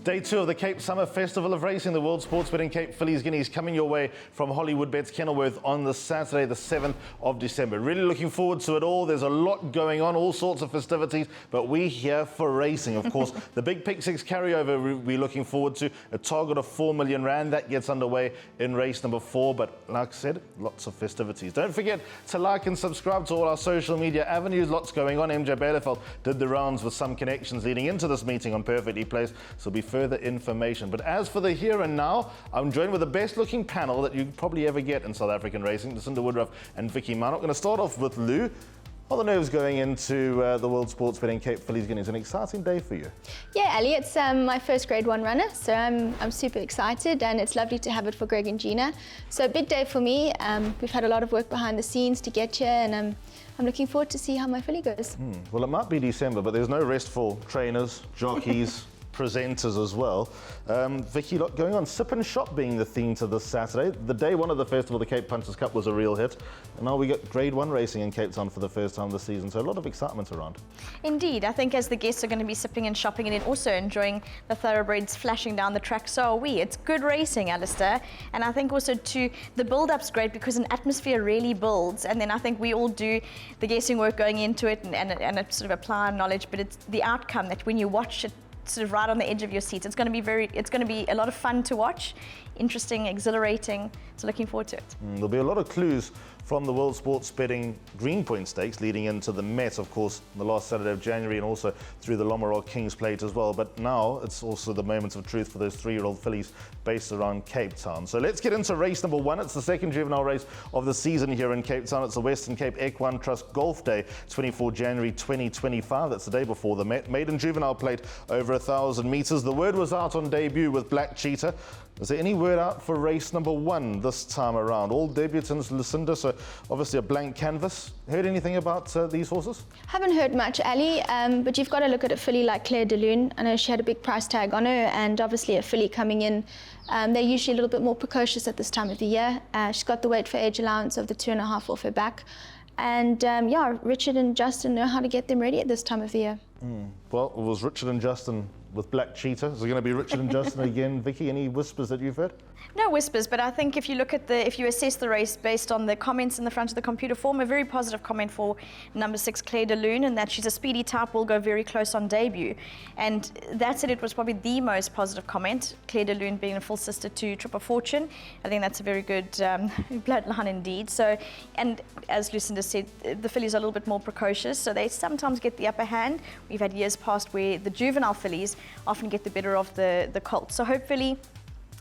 Day 2 of the Cape Summer Festival of Racing, the World Sports Betting Cape Fillies Guineas, coming your way from Hollywoodbets Kenilworth on the Saturday, the 7th of December. Really looking forward to it all. There's a lot going on, all sorts of festivities, but we're here for racing, of course. The big Pick 6 carryover we're looking forward to, a target of 4 million rand. That gets underway in race number 4, but like I said, lots of festivities. Don't forget to like and subscribe to all our social media avenues. Lots going on. MJ Bielefeld did the rounds with some connections leading into this meeting on Perfectly Placed, so be further information. But as for the here and now, I'm joined with the best looking panel that you probably ever get in South African racing, Lucinda, Woodruff and Vicky. I'm going to start off with Lou. All the nerves going into the World Sports Betting Cape Fillies Guineas. An exciting day for you. Yeah, Ali, it's my first Grade 1 runner, so I'm super excited, and it's lovely to have it for Greg and Gina. So a big day for me. We've had a lot of work behind the scenes to get here, and I'm looking forward to see how my filly goes. Well, it might be December, but there's no rest for trainers, jockeys, presenters as well. Vicky, lot going on. Sip and Shop being the theme to this Saturday. The day 1 of the festival, the Cape Punters Cup, was a real hit. And now we get Grade 1 racing in Cape Town for the first time this season, so a lot of excitement around. Indeed. I think as the guests are going to be sipping and shopping and then also enjoying the thoroughbreds flashing down the track, so are we. It's good racing, Alistair. And I think also too, the build-up's great because an atmosphere really builds. And then I think we all do the guessing work going into it and sort of apply our knowledge, but it's the outcome that when you watch it sort of right on the edge of your seat. It's going to be a lot of fun to watch, interesting, exhilarating. So looking forward to it. There'll be a lot of clues from the World Sports Betting Greenpoint Stakes leading into the Met, of course, the last Saturday of January, and also through the Lomarog Kings Plate as well. But now it's also the moments of truth for those 3-year-old fillies based around Cape Town. So let's get into race number 1. It's the second juvenile race of the season here in Cape Town. It's the Western Cape Equine Trust Golf Day, 24 January 2025. That's the day before the Met. Maiden juvenile plate over 1,000 metres. The word was out on debut with Black Cheetah. Is there any word out for race number 1 this time around? All debutants, Lucinda, so obviously a blank canvas. Heard anything about these horses? Haven't heard much, Ali, but you've got to look at a filly like Claire de Lune. I know she had a big price tag on her, and obviously a filly coming in. They're usually a little bit more precocious at this time of the year. She's got the weight for age allowance of the 2.5 off her back. And yeah, Richard and Justin know how to get them ready at this time of the year. Well, it was Richard and Justin with Black Cheetah. Is it going to be Richard and Justin again? Vicky, any whispers that you've heard? No whispers, but I think if you look at if you assess the race based on the comments in the front of the computer form, a very positive comment for number 6, Claire de Lune, and that she's a speedy type, will go very close on debut. And that's it was probably the most positive comment, Claire de Lune being a full sister to Triple Fortune. I think that's a very good bloodline indeed. So, and as Lucinda said, the fillies are a little bit more precocious, so they sometimes get the upper hand. We've had years past where the juvenile fillies often get the better of the colts. So hopefully,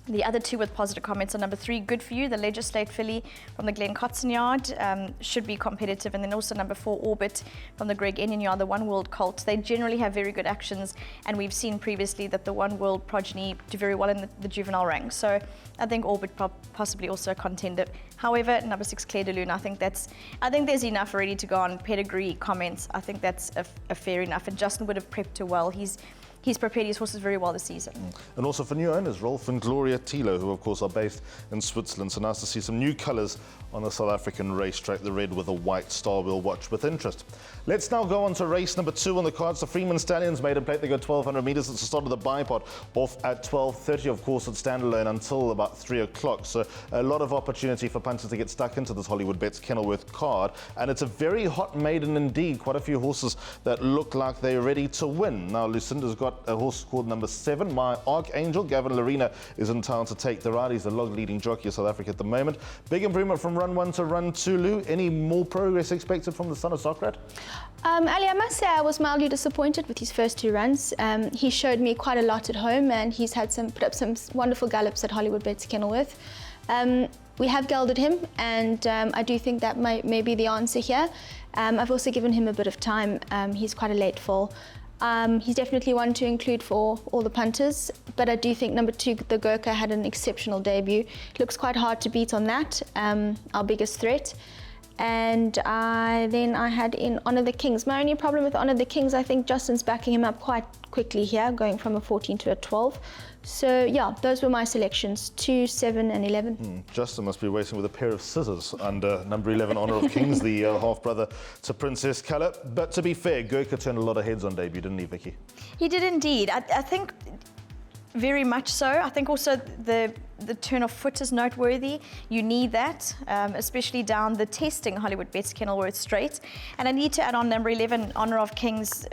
the other 2 with positive comments are number 3, Good For You, the Legislate filly from the Glen Cotson yard, should be competitive. And then also number 4, Orbit from the Greg Enyon yard, the One World colt. They generally have very good actions, and we've seen previously that the One World progeny do very well in the juvenile ranks. So I think Orbit possibly also a contender. However, number 6, Claire de Lune, I think there's enough already to go on pedigree comments. I think that's a fair enough. And Justin would have prepped her well. He's prepared his horses very well this season. And also for new owners, Rolf and Gloria Tilo, who of course are based in Switzerland. So nice to see some new colours on the South African racetrack, the red with a white star. We'll watch with interest. Let's now go on to race number 2 on the cards. The Freeman Stallions maiden plate. They go 1,200 metres. It's the start of the bipod off at 12:30. Of course, it's standalone until about 3 o'clock. So a lot of opportunity for punters to get stuck into this Hollywoodbets Kenilworth card. And it's a very hot maiden indeed. Quite a few horses that look like they're ready to win. Now, Lucinda's got a horse called number 7, My Archangel. Gavin Larina is in town to take the ride. He's the log leading jockey of South Africa at the moment. Big improvement from run 1 to run 2, Lou. Any more progress expected from the son of Socrat? Ali, I must say I was mildly disappointed with his first 2 runs. He showed me quite a lot at home, and he's had put up some wonderful gallops at Hollywoodbets Kenilworth. We have gelded him, and I do think that may be the answer here. I've also given him a bit of time. He's quite a late fall. He's definitely one to include for all the punters, but I do think number 2, the Gurkha, had an exceptional debut. Looks quite hard to beat on that, our biggest threat. And then I had in Honour the Kings. My only problem with Honour the Kings, I think Justin's backing him up quite quickly here, going from a 14 to a 12. So yeah, those were my selections, 2, 7 and 11. Justin must be waiting with a pair of scissors under number 11, Honour of Kings, the half-brother to Princess Colour. But to be fair, Gurkha turned a lot of heads on debut, didn't he, Vicky? He did indeed. I think Very much so. I think also the turn of foot is noteworthy. You need that, especially down the testing Hollywoodbets Kenilworth straight. And I need to add on number 11, Honour of Kings.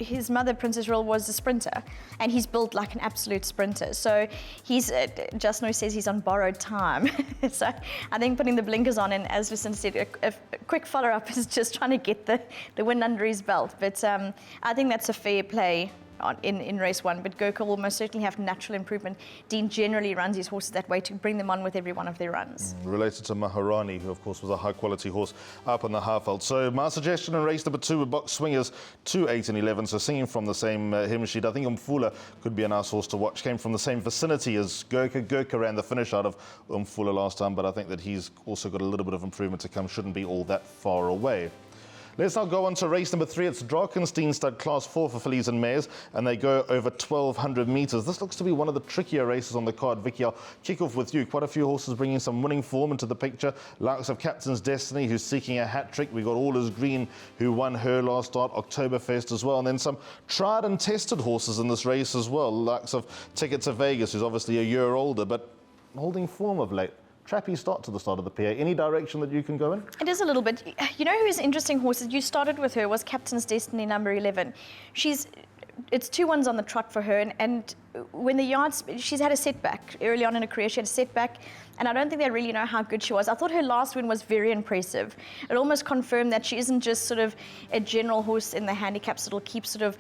His mother, Princess Royal, was a sprinter, and he's built like an absolute sprinter. So he's, Just Noise says he's on borrowed time. So I think putting the blinkers on, and as Lucinda said, a quick follow-up is just trying to get the win under his belt. But I think that's a fair play in race 1, but Gurkha will most certainly have natural improvement. Dean generally runs his horses that way to bring them on with every one of their runs. Related to Maharani, who of course was a high-quality horse up on the Harveld. So my suggestion in race number 2 with box swingers 2, 8 and 11, so singing from the same hymn sheet. I think Umfula could be a nice horse to watch. Came from the same vicinity as Gurkha. Gurkha ran the finish out of Umfula last time, but I think that he's also got a little bit of improvement to come. Shouldn't be all that far away. Let's now go on to race number 3. It's Drakensteen stud class 4 for fillies and mares, and they go over 1,200 metres. This looks to be one of the trickier races on the card. Vicky, I'll kick off with you. Quite a few horses bringing some winning form into the picture. Likes of Captain's Destiny, who's seeking a hat-trick. We got All Is Green, who won her last start, Oktoberfest as well. And then some tried and tested horses in this race as well. Likes of Ticket to Vegas, who's obviously a year older, but holding form of late. Trappy start to the start of the PA. Any direction that you can go in? It is a little bit. You know who's an interesting horse? You started with her was Captain's Destiny, number 11. It's 2 1s on the trot for her, and when the yards, she's had a setback early on in her career. She had a setback, and I don't think they really know how good she was. I thought her last win was very impressive. It almost confirmed that she isn't just sort of a general horse in the handicaps that'll keep sort of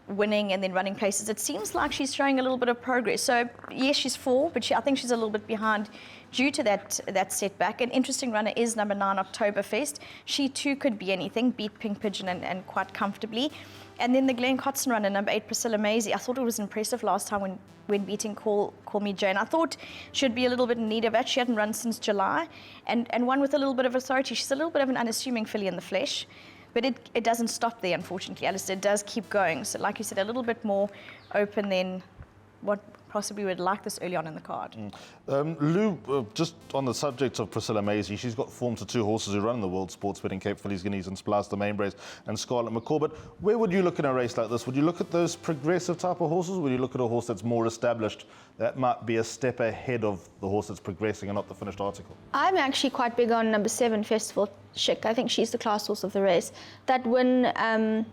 winning and then running places. It seems like she's showing a little bit of progress. So yes, she's 4, but I think she's a little bit behind due to that setback. An interesting runner is number 9, Oktoberfest. She too could be anything, beat Pink Pigeon and quite comfortably. And then the Glen Cotson runner, number 8, Priscilla Maisie. I thought it was impressive last time when beating Call Me Jane. I thought she'd be a little bit in need of that. She hadn't run since July, and one with a little bit of authority. She's a little bit of an unassuming filly in the flesh. But it doesn't stop there, unfortunately, Alistair. It does keep going. So like you said, a little bit more open than what possibly would like this early on in the card. Lou, just on the subject of Priscilla Maisie, she's got form to 2 horses who run in the World Sports Bet in Cape, Fillies Guineas and Splash the Mainbrace and Scarlet McCall. But where would you look in a race like this? Would you look at those progressive type of horses? Or would you look at a horse that's more established, that might be a step ahead of the horse that's progressing and not the finished article? I'm actually quite big on number 7, Festival Chic. I think she's the class horse of the race. That win,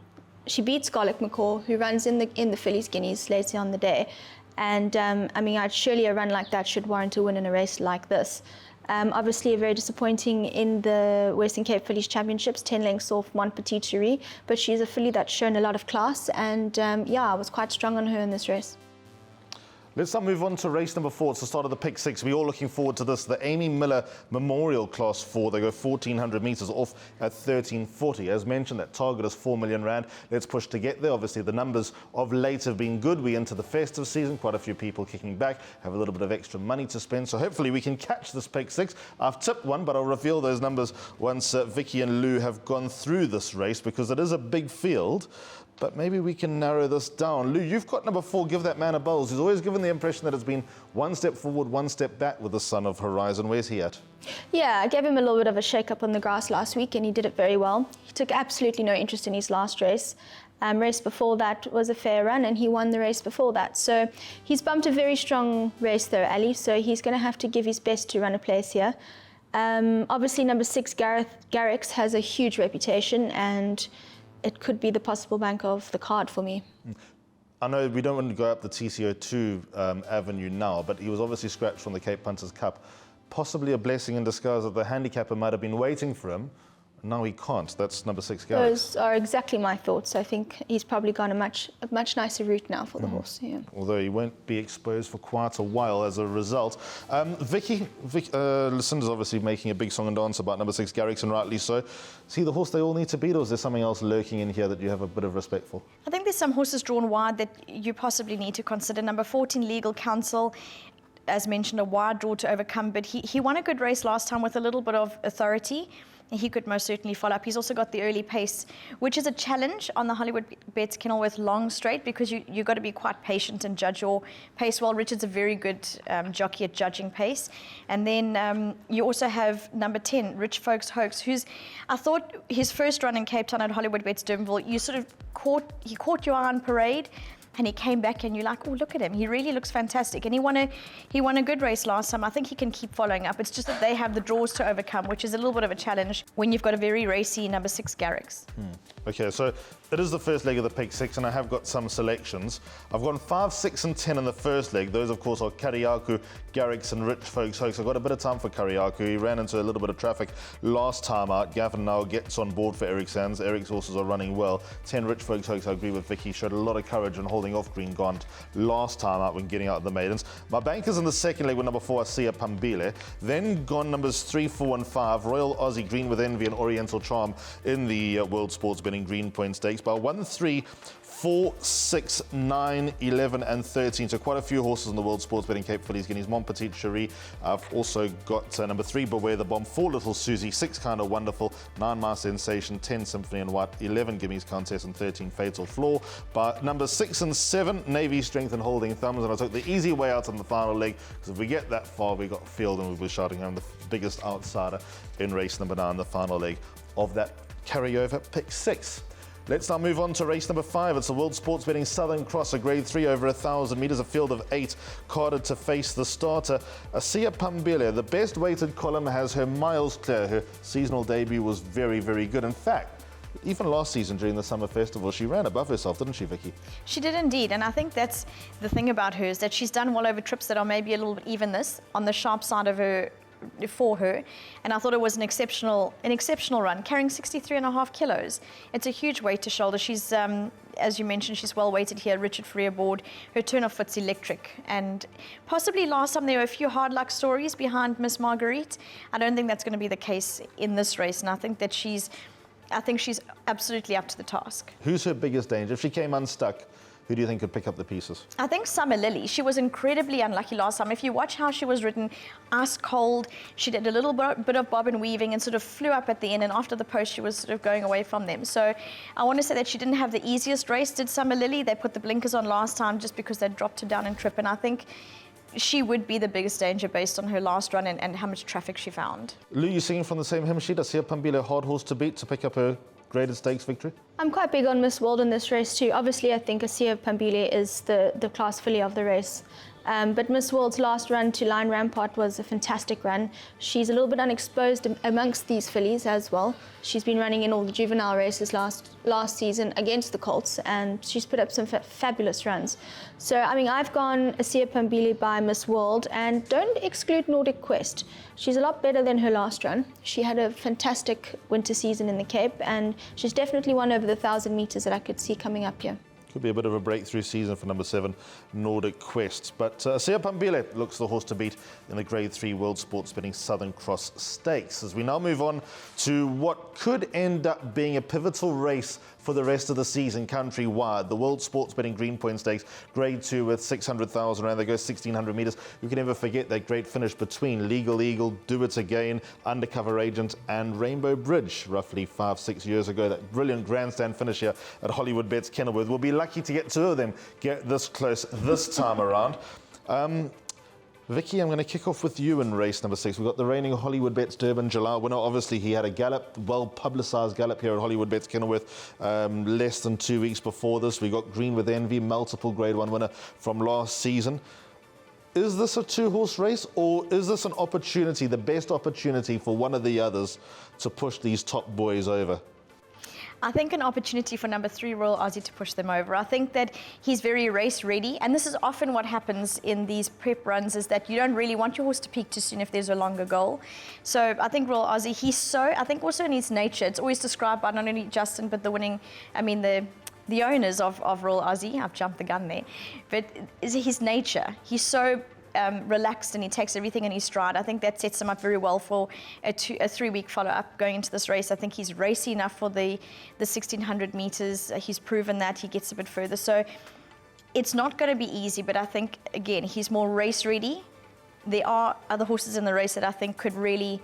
she beat Scarlet McCall, who runs in the Fillies Guineas later on the day. And I mean, surely a run like that should warrant a win in a race like this. Obviously, very disappointing in the Western Cape Fillies Championships, 10 lengths off Mont Petit, but she's a filly that's shown a lot of class, and yeah, I was quite strong on her in this race. Let's now move on to race number 4. It's the start of the pick 6. We're all looking forward to this. The Amy Miller Memorial Class 4. They go 1,400 metres off at 13.40. As mentioned, that target is 4 million rand. Let's push to get there. Obviously, the numbers of late have been good. We enter the festive season. Quite a few people kicking back, have a little bit of extra money to spend. So hopefully we can catch this pick 6. I've tipped one, but I'll reveal those numbers once Vicky and Lou have gone through this race, because it is a big field. But maybe we can narrow this down. Lou, you've got number 4, Give That Man a Buzz. He's always given the impression that it's been one step forward, one step back with the Son of Horizon. Where's he at? Yeah, I gave him a little bit of a shake-up on the grass last week, and he did it very well. He took absolutely no interest in his last race. Race before that was a fair run, and he won the race before that. So he's bumped a very strong race though, Ali, so he's going to have to give his best to run a place here. Obviously, number 6, Garrix, has a huge reputation, and it could be the possible bank of the card for me. I know we don't want to go up the TCO2 avenue now, but he was obviously scratched from the Cape Punters Cup. Possibly a blessing in disguise that the handicapper might have been waiting for him. Now he can't. That's number 6, Garrix. Those are exactly my thoughts. I think he's probably gone a much nicer route now for the horse. Yeah. Although he won't be exposed for quite a while as a result. Vicky, Lucinda's obviously making a big song and dance about number 6, Garrix, and rightly so. Is he the horse they all need to beat, or is there something else lurking in here that you have a bit of respect for? I think there's some horses drawn wide that you possibly need to consider. Number 14, Legal Counsel. As mentioned, a wide draw to overcome, but he won a good race last time with a little bit of authority. He could most certainly follow up. He's also got the early pace, which is a challenge on the Hollywoodbets Kenilworth long straight, because you've got to be quite patient and judge your pace well. Richard's a very good jockey at judging pace. And then you also have number 10, Rich Folks Hoax, who's, I thought his first run in Cape Town at Hollywoodbets Durbanville, he caught your eye on parade. and he came back and you're like, oh, look at him. He really looks fantastic. And he won a good race last time. I think he can keep following up. It's just that they have the draws to overcome, which is a little bit of a challenge when you've got a very racy number 6 Garrix. Okay, so it is the first leg of the pick 6, and I have got some selections. I've gone 5, 6, and 10 in the first leg. Those, of course, are Kariaku, Garrix, and Rich Folks Hoax. I've got a bit of time for Kariaku. He ran into a little bit of traffic last time out. Gavin now gets on board for Eric's hands. Eric's horses are running well. 10 Rich Folks Hoax, I agree with Vicky, showed a lot of courage in holding off Green Gaunt last time out when getting out the maidens. My bankers in the second leg were number 4, Asia Pambile. Then gone numbers 3, 4, and 5, Royal Aussie, Green with Envy, and Oriental Charm in the World Sports Betting Green Point Stakes. By 1, 3, 4, 6, 9, 11, and 13. So quite a few horses in the World Sports Betting Cape Fillies Guineas. Mon Petit Cherie. I've also got number 3, Beware the Bomb, 4, Little Susie, 6, Kind of Wonderful, 9, My Sensation, 10, Symphony and White, 11, Gimme's Contest, and 13, Fatal Flaw. But number 6 and 7, Navy, Strength and Holding Thumbs. And I took the easy way out on the final leg, because if we get that far, we got Field and we'll be shouting home the biggest outsider in race number 9, the final leg of that carryover pick 6. Let's now move on to race number 5. It's the World Sports Betting Southern Cross, a grade 3 over 1,000 metres, a field of 8 carded to face the starter. Asia Pambile, the best weighted column, has her miles clear. Her seasonal debut was very, very good. In fact, even last season during the summer festival, she ran above herself, didn't she, Vicky? She did indeed, and I think that's the thing about her, is that she's done well over trips that are maybe a little bit even this, on the sharp side of her, for her, and I thought it was an exceptional run, carrying 63.5 kilos. It's a huge weight to shoulder. She's, as you mentioned, she's well weighted here. Richard Freer aboard. Her turn of foot's electric, and possibly last time there were a few hard luck stories behind Miss Marguerite. I don't think that's going to be the case in this race, and I think she's absolutely up to the task. Who's her biggest danger? If she came unstuck, who do you think could pick up the pieces? I think Summer Lily. She was incredibly unlucky last time. If you watch how she was ridden, ice cold, she did a little bit of bob and weaving and sort of flew up at the end, and after the post she was sort of going away from them. So I want to say that she didn't have the easiest race, did Summer Lily. They put the blinkers on last time just because they dropped her down in trip, and I think she would be the biggest danger based on her last run and how much traffic she found. Lou, you singing from the same hymn sheet? Asia Pambile, a hard horse to beat to pick up her graded stakes victory? I'm quite big on Miss World in this race too. Obviously, I think Asia Pambile is the class filly of the race. But Miss World's last run to Line Rampart was a fantastic run. She's a little bit unexposed amongst these fillies as well. She's been running in all the juvenile races last season against the Colts, and she's put up some fabulous runs. So, I mean, I've gone Asia Pambile by Miss World, and don't exclude Nordic Quest. She's a lot better than her last run. She had a fantastic winter season in the Cape, and she's definitely won over the 1,000 metres that I could see coming up here. Could be a bit of a breakthrough season for number 7, Nordic Quest. But Asia Pambile looks the horse to beat in the Grade 3 World Sports Betting Southern Cross Stakes. As we now move on to what could end up being a pivotal race for the rest of the season countrywide. The World Sports Betting Green Point Stakes, Grade 2 with 600,000 rand. They go 1,600 metres. You can never forget that great finish between Legal Eagle, Do It Again, Undercover Agent, and Rainbow Bridge, roughly 5-6 years ago. That brilliant grandstand finish here at Hollywoodbets Kenilworth. We'll be lucky to get 2 of them get this close this time around. Vicky, I'm going to kick off with you in race number 6. We've got the reigning Hollywoodbets Durban July winner. Obviously, he had a gallop, well-publicised gallop here at Hollywoodbets Kenilworth less than 2 weeks before this. We got Green with Envy, multiple Grade 1 winner from last season. Is this a 2-horse race, or is this an opportunity, the best opportunity for one of the others to push these top boys over? I think an opportunity for number 3, Royal Aussie, to push them over. I think that he's very race ready, and this is often what happens in these prep runs, is that you don't really want your horse to peak too soon if there's a longer goal. So I think Royal Aussie, I think also in his nature, it's always described by not only Justin, but the owners of Royal Aussie. I've jumped the gun there, but is his nature. He's so relaxed and he takes everything in his stride. I think that sets him up very well for a 3-week follow-up going into this race. I think he's racy enough for the 1,600 metres. He's proven that he gets a bit further. So it's not going to be easy, but I think, again, he's more race ready. There are other horses in the race that I think could really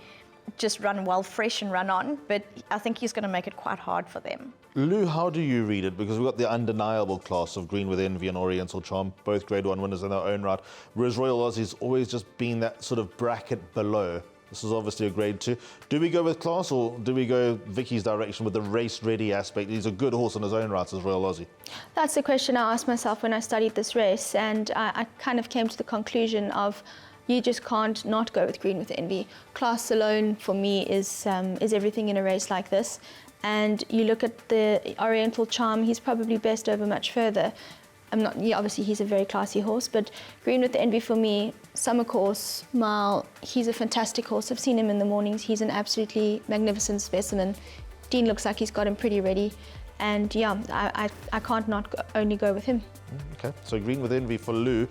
just run well, fresh and run on, but I think he's going to make it quite hard for them. Lou, how do you read it? Because we've got the undeniable class of Green with Envy and Oriental Charm, both Grade 1 winners in their own right, whereas Royal Aussie's always just been that sort of bracket below. This is obviously a grade 2. Do we go with class or do we go Vicky's direction with the race-ready aspect? He's a good horse in his own right as Royal Aussie. That's the question I asked myself when I studied this race, and I kind of came to the conclusion of you just can't not go with Green with Envy. Class alone for me is everything in a race like this. And you look at the Oriental Charm, he's probably best over Much Further. Obviously he's a very classy horse, but Green with Envy for me, summer course, mile, he's a fantastic horse. I've seen him in the mornings. He's an absolutely magnificent specimen. Dean looks like he's got him pretty ready. And yeah, I can't not only go with him. Okay, so Green with Envy for Lou.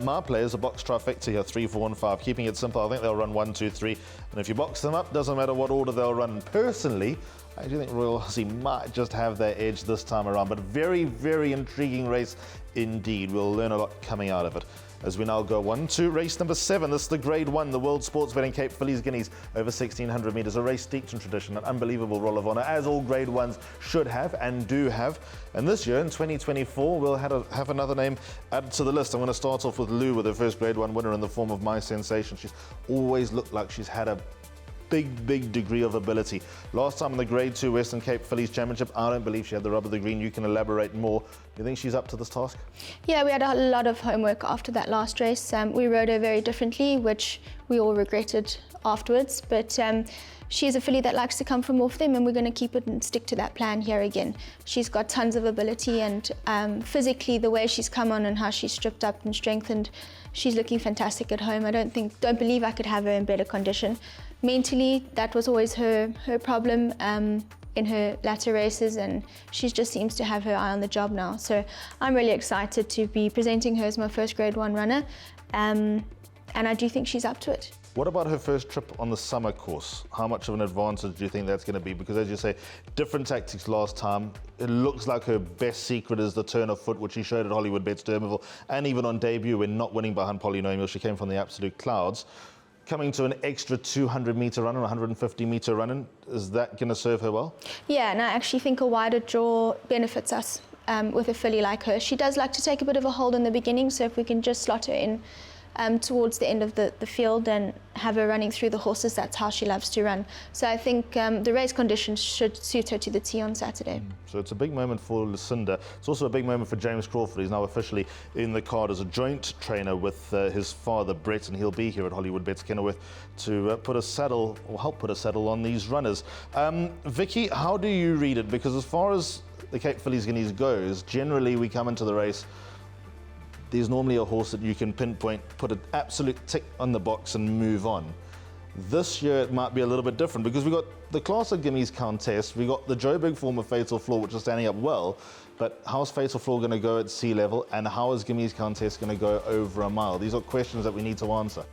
My players, a box trifecta here, 3, 4, and 5. Keeping it simple, I think they'll run 1, 2, 3. And if you box them up, doesn't matter what order they'll run. Personally, I do think Royal Aussie might just have their edge this time around. But very, very intriguing race indeed. We'll learn a lot coming out of it. As we now go 1 to race number 7. This is the Grade 1, the World Sports Betting Cape Fillies Guineas over 1,600 metres. A race steeped in tradition, an unbelievable roll of honour, as all Grade 1s should have and do have. And this year, in 2024, we'll have another name added to the list. I'm going to start off with Lou with her first Grade 1 winner in the form of My Sensation. She's always looked like she's had a big degree of ability. Last time in the Grade 2 Western Cape Fillies Championship, I don't believe she had the rub of the green. You can elaborate more. Do you think she's up to this task? Yeah, we had a lot of homework after that last race. We rode her very differently, which we all regretted afterwards. But she's a filly that likes to come from off them, and we're going to keep it and stick to that plan here again. She's got tons of ability, and physically, the way she's come on and how she's stripped up and strengthened, she's looking fantastic at home. I don't believe I could have her in better condition. Mentally, that was always her problem in her latter races, and she just seems to have her eye on the job now. So I'm really excited to be presenting her as my first Grade 1 runner, and I do think she's up to it. What about her first trip on the summer course? How much of an advantage do you think that's going to be? Because as you say, different tactics last time. It looks like her best secret is the turn of foot, which she showed at Hollywoodbets Kenilworth, and even on debut when not winning behind Polynomial. She came from the absolute clouds. Coming to an extra 200-metre run or 150-metre run, is that going to serve her well? Yeah, and I actually think a wider draw benefits us with a filly like her. She does like to take a bit of a hold in the beginning, so if we can just slot her in towards the end of the field and have her running through the horses, that's how she loves to run. So I think the race conditions should suit her to the T on Saturday. So it's a big moment for Lucinda. It's also a big moment for James Crawford. He's now officially in the card as a joint trainer with his father, Brett, and he'll be here at Hollywoodbets Kenilworth to put a saddle, or help put a saddle on these runners. Vicky, how do you read it? Because as far as the Cape Fillies Guineas goes, generally we come into the race, there's normally a horse that you can pinpoint, put an absolute tick on the box and move on. This year it might be a little bit different because we've got the Classic Guineas Countess, we've got the Joe Big form of Fatal Flaw, which is standing up well, but how's Fatal Flaw going to go at sea level, and how is Guineas Countess going to go over a mile? These are questions that we need to answer.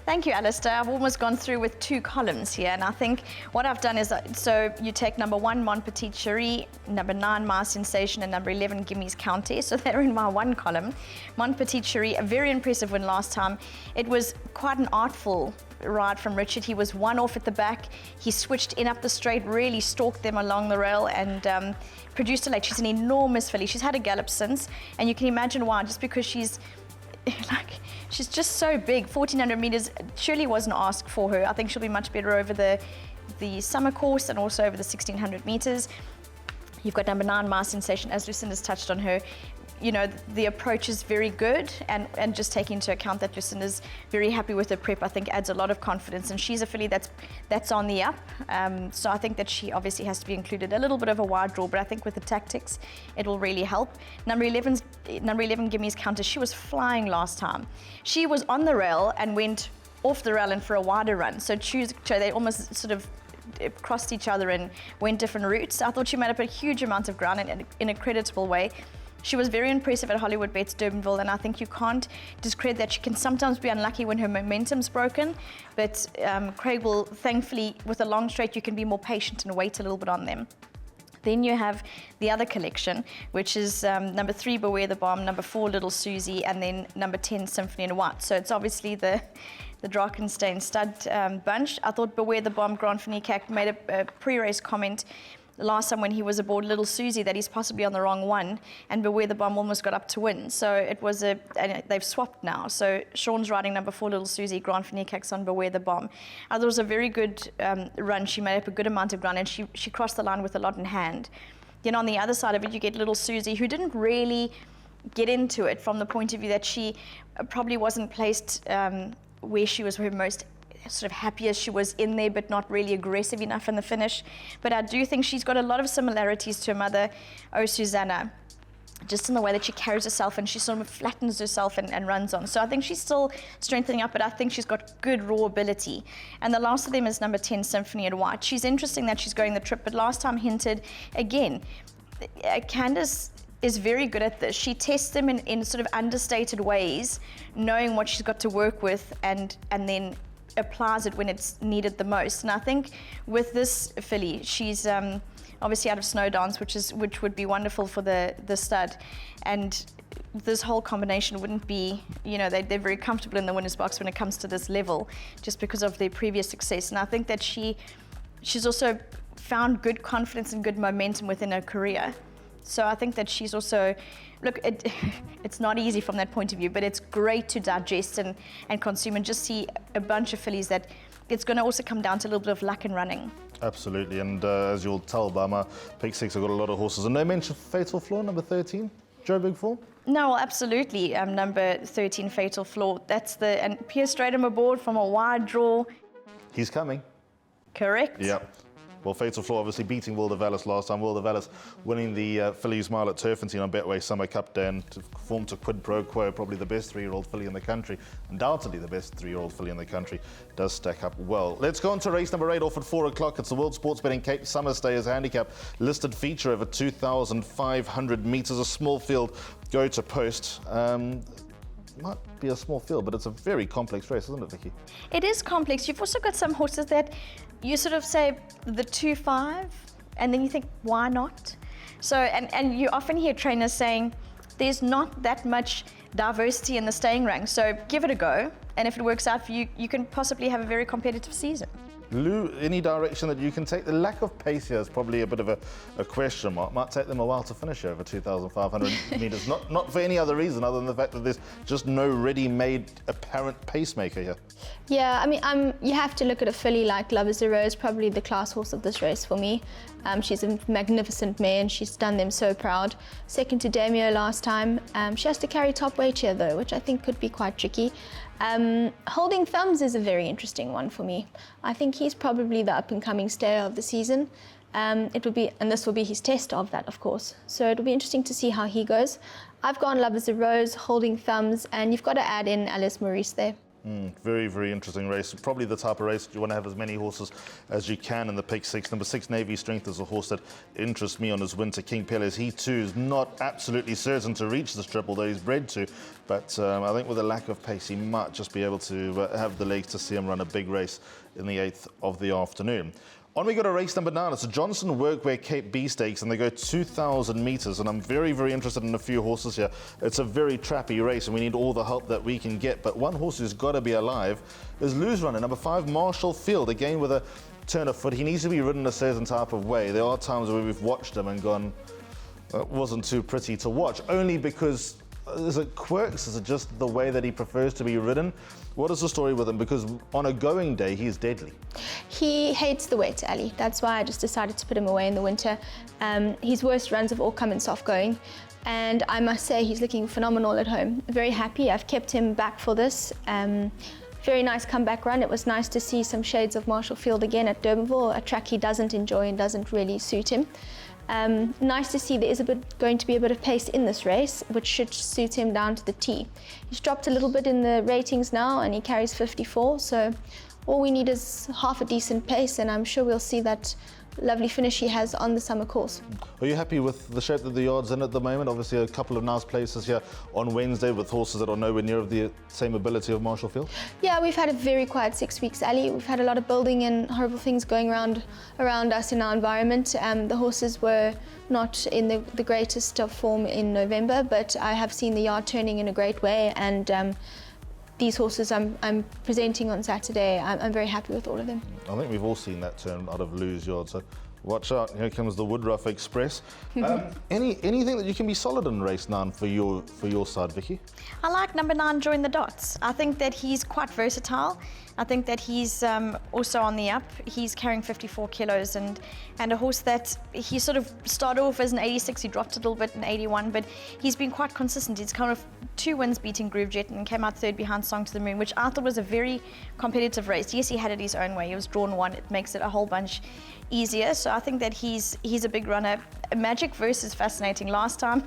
Thank you, Alistair. I've almost gone through with 2 columns here, and I think what I've done is, so you take number 1, Mon Petite Cherie, number 9, My Sensation, and number 11, Guineas Countess. So they're in my 1 column. Mon Petite Cherie, a very impressive win last time. It was quite an artful ride from Richard. He was 1 off at the back. He switched in up the straight, really stalked them along the rail, and produced a late. She's an enormous filly. She's had a gallop since, and you can imagine why, just because she's she's just so big. 1,400 metres surely wasn't asked for her. I think she'll be much better over the summer course and also over the 1,600 metres. You've got number 9, My Sensation, as Lucinda's touched on her. You know, the approach is very good, and just taking into account that Lucinda's very happy with her prep, I think adds a lot of confidence, and she's a filly that's on the up. So I think that she obviously has to be included. A little bit of a wide draw, but I think with the tactics, it will really help. Number 11, Guineas Countess, she was flying last time. She was on the rail and went off the rail and for a wider run. So they almost sort of crossed each other and went different routes. I thought she made up a huge amount of ground in a creditable way. She was very impressive at Hollywoodbets Durbanville, and I think you can't discredit that. She can sometimes be unlucky when her momentum's broken, but Craig will, thankfully, with a long straight, you can be more patient and wait a little bit on them. Then you have the other collection, which is number 3, Beware the Bomb, number 4, Little Susie, and then number 10, Symphony in White. So it's obviously the Drakenstein stud bunch. I thought Beware the Bomb, Grant van Niekerk made a pre-race comment last time when he was aboard Little Susie that he's possibly on the wrong one, and Beware the Bomb almost got up to win. So it was and they've swapped now. So Sean's riding number 4 Little Susie, Grant Finnickx on Beware the Bomb. There was a very good run. She made up a good amount of ground, and she crossed the line with a lot in hand. Then on the other side of it, you get Little Susie, who didn't really get into it from the point of view that she probably wasn't placed where she was her most sort of happiest. She was in there, but not really aggressive enough in the finish. But I do think she's got a lot of similarities to her mother, Susanna, just in the way that she carries herself and she sort of flattens herself and runs on. So I think she's still strengthening up, but I think she's got good raw ability. And the last of them is number 10, Symphony at White. She's interesting that she's going the trip, but last time hinted, again, Candice is very good at this. She tests them in sort of understated ways, knowing what she's got to work with, and then applies it when it's needed the most. And I think with this filly, she's obviously out of Snow Dance, which would be wonderful for the stud. And this whole combination wouldn't be, they're very comfortable in the winner's box when it comes to this level, just because of their previous success. And I think that she's also found good confidence and good momentum within her career. So I think that she's also, look, it's not easy from that point of view, but it's great to digest and consume and just see a bunch of fillies that it's going to also come down to a little bit of luck in running. Absolutely, and as you'll tell by my pick 6, I've got a lot of horses. And no mention of Fatal Flaw, number 13, Joe Big Four? No, absolutely. Number 13, Fatal Flaw. And Pierre Stratham aboard from a wide draw. He's coming. Correct. Yep. Well, Fatal Flaw obviously beating Will de Vallis last time. Will de Vallis winning the Fillies Mile at Turfentine on Betway Summer Cup Day, and to form to quid pro quo, probably the best 3-year-old filly in the country, undoubtedly the best 3-year-old filly in the country, does stack up well. Let's go on to race number 8 off at 4 o'clock. It's the World Sports Betting Cape Summer Stayers Handicap listed feature over 2,500 metres. A small field go to post. Might be a small field, but it's a very complex race, isn't it, Vicky? It is complex. You've also got some horses that you sort of say the 2-5, and then you think, why not? So, and you often hear trainers saying, there's not that much diversity in the staying ranks, so give it a go, and if it works out for you, you can possibly have a very competitive season. Lou, any direction that you can take? The lack of pace here is probably a bit of a question mark. Might take them a while to finish over 2,500 metres. Not for any other reason other than the fact that there's just no ready-made apparent pacemaker here. Yeah, I mean, you have to look at a filly like Love is a Rose, probably the class horse of this race for me. She's a magnificent mare and she's done them so proud. Second to Damio last time. She has to carry top weight here though, which I think could be quite tricky. Holding Thumbs is a very interesting one for me. I think he's probably the up-and-coming stayer of the season. This will be his test of that, of course. So it'll be interesting to see how he goes. I've gone Love is a Rose, Holding Thumbs, and you've got to add in Alice Maurice there. Very, very interesting race. Probably the type of race you want to have as many horses as you can in the pick 6. Number 6, Navy Strength, is a horse that interests me on his win to King Pele's. He too is not absolutely certain to reach this trip, although he's bred to. But I think with a lack of pace, he might just be able to have the legs to see him run a big race in the 8th of the afternoon. On we go to race number 9. It's a Johnson Workwear Cape B Stakes, and they go 2,000 metres. And I'm very, very interested in a few horses here. It's a very trappy race, and we need all the help that we can get. But one horse who's got to be alive is Lou's runner, number 5, Marshall Field. Again, with a turn of foot. He needs to be ridden a certain type of way. There are times where we've watched him and gone, it wasn't too pretty to watch, only because, is it quirks? Is it just the way that he prefers to be ridden? What is the story with him? Because on a going day, he is deadly. He hates the wet, Ali. That's why I just decided to put him away in the winter. His worst runs have all come in soft going. And I must say he's looking phenomenal at home. Very happy. I've kept him back for this. Very nice comeback run. It was nice to see some shades of Marshall Field again at Durbanville, a track he doesn't enjoy and doesn't really suit him. Nice to see there is going to be a bit of pace in this race, which should suit him down to the T. He's dropped a little bit in the ratings now and he carries 54, so all we need is half a decent pace, and I'm sure we'll see that lovely finish he has on the summer course. Are you happy with the shape that the yard's in at the moment? Obviously a couple of nice places here on Wednesday with horses that are nowhere near of the same ability of Marshall Field. Yeah, we've had a very quiet 6 weeks, Ali. We've had a lot of building and horrible things going around us in our environment. The horses were not in the greatest of form in November, but I have seen the yard turning in a great way, and these horses I'm presenting on Saturday, I'm very happy with all of them. I think we've all seen that turn out of Lou's yard, so Watch out, here comes the Woodruff Express. Anything that you can be solid in race 9 for your side, Vicky? I like number 9, Join the Dots. I think that he's quite versatile. I think that he's also on the up. He's carrying 54 kilos and a horse that he sort of started off as an 86. He dropped a little bit in 81, but he's been quite consistent. He's kind of 2 wins beating Groove Jet and came out 3rd behind Song to the Moon, which I thought was a very competitive race. Yes, he had it his own way. He was drawn 1. It makes it a whole bunch easier. So I think that he's a big runner. Magic Verse is fascinating. Last time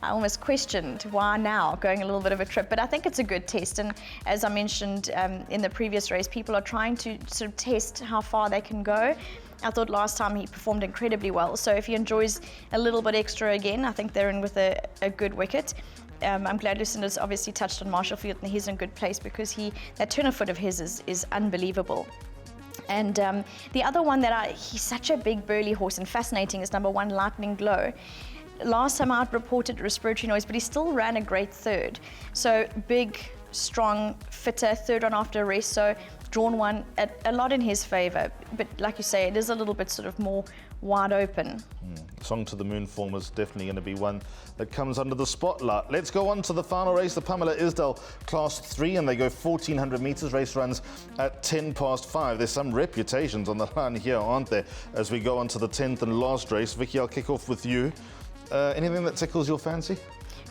I almost questioned why now, going a little bit of a trip, but I think it's a good test. And as I mentioned in the previous race, people are trying to sort of test how far they can go. I thought last time he performed incredibly well. So if he enjoys a little bit extra again, I think they're in with a good wicket. I'm glad Lucinda's obviously touched on Marshall Field, and he's in good place because that turn of foot of his is unbelievable. And the other one he's such a big burly horse and fascinating is number 1, Lightning Glow. Last time out reported respiratory noise, but he still ran a great 3rd. So big, strong, fitter, 3rd on after a race. So drawn 1, a lot in his favour. But like you say, it is a little bit sort of more wide open. Song to the Moon form is definitely going to be one that comes under the spotlight. Let's go on to the final race, the Pamela Isdale Class 3, and they go 1,400 metres. Race runs at 5:10. There's some reputations on the line here, aren't there, as we go on to the 10th and last race. Vicky, I'll kick off with you. Anything that tickles your fancy?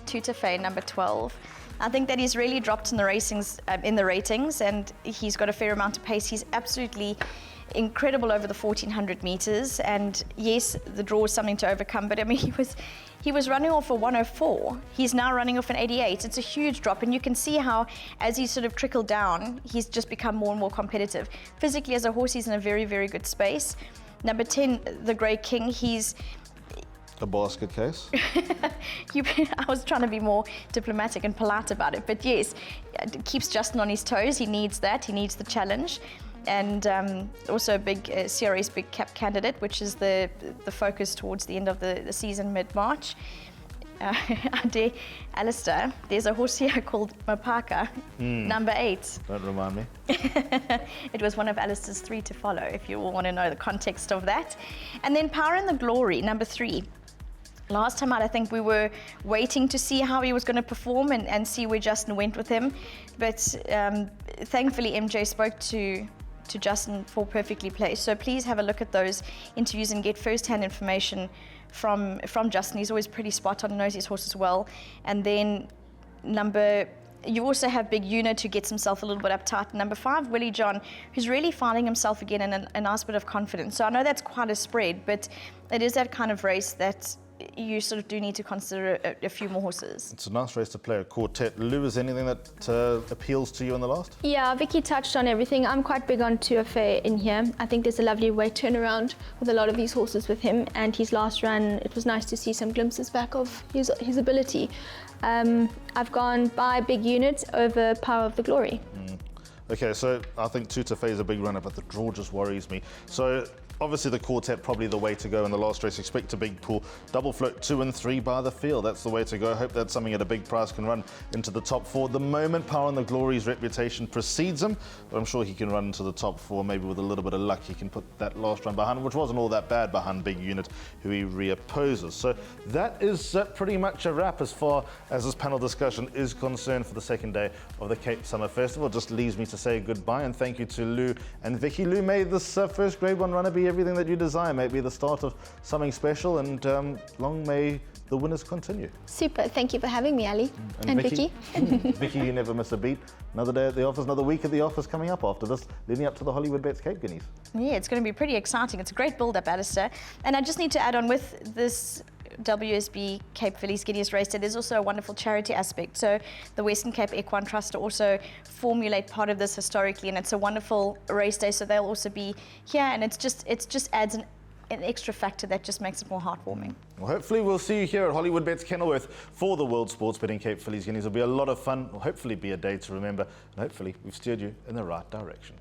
Tutor number 12. I think that he's really dropped in the ratings, and he's got a fair amount of pace. He's absolutely incredible over the 1,400 metres, and yes, the draw is something to overcome, but I mean, he was running off a 104. He's now running off an 88. It's a huge drop, and you can see how, as he sort of trickled down, he's just become more and more competitive. Physically, as a horse, he's in a very, very good space. Number 10, the Grey King, he's a basket case. I was trying to be more diplomatic and polite about it, but yes, it keeps Justin on his toes. He needs that. He needs the challenge. And also a big CRS Big Cap candidate, which is the focus towards the end of the season, mid-March. Alistair, there's a horse here called Mapaka, number 8. Don't remind me. It was one of Alistair's 3 to follow, if you all want to know the context of that. And then Power and the Glory, number 3. Last time out, I think we were waiting to see how he was going to perform and see where Justin went with him. But thankfully, MJ spoke to Justin for perfectly placed. So please have a look at those interviews and get first-hand information from Justin. He's always pretty spot on, knows his horses well. And then you also have Big Unit, who gets himself a little bit uptight. Number 5, Willie John, who's really finding himself again in a nice bit of confidence. So I know that's quite a spread, but it is that kind of race that you sort of do need to consider a few more horses. It's a nice race to play, a quartet. Lou, is anything that appeals to you in the last? Yeah, Vicky touched on everything. I'm quite big on Tuafe in here. I think there's a lovely weight turnaround with a lot of these horses with him, and his last run, it was nice to see some glimpses back of his ability. I've gone by Big Unit over Power of the Glory. Okay, so I think Tuafe is a big runner, but the draw just worries me. So obviously the quartet probably the way to go in the last race. Expect a big pool. Double float 2 and 3 by the field. That's the way to go. Hope that's something at a big price can run into the top 4. At the moment, Power and the Glory's reputation precedes him, but I'm sure he can run into the top 4. Maybe with a little bit of luck, he can put that last run behind him, which wasn't all that bad behind Big Unit, who he reopposes. So that is pretty much a wrap as far as this panel discussion is concerned for the second day of the Cape Summer Festival. It just leaves me to say goodbye and thank you to Lou and Vicky. Lou, may this first Grade 1 runner be everything that you desire. May it be the start of something special, and long may the winners continue. Super. Thank you for having me, Ali. And Vicky. Vicky, you never miss a beat. Another day at the office, another week at the office coming up after this, leading up to the Hollywoodbets Cape Guineas. Yeah, it's going to be pretty exciting. It's a great build-up, Alistair. And I just need to add on with this WSB Cape Fillies Guineas race, there's also a wonderful charity aspect. So the Western Cape Equine Trust also formulate part of this historically, and it's a wonderful race day, so they'll also be here, and it just adds an extra factor that just makes it more heartwarming. Well, hopefully we'll see you here at Hollywoodbets Kenilworth for the World Sports Betting Cape Fillies Guineas. It'll be a lot of fun. It'll hopefully be a day to remember, and hopefully we've steered you in the right direction.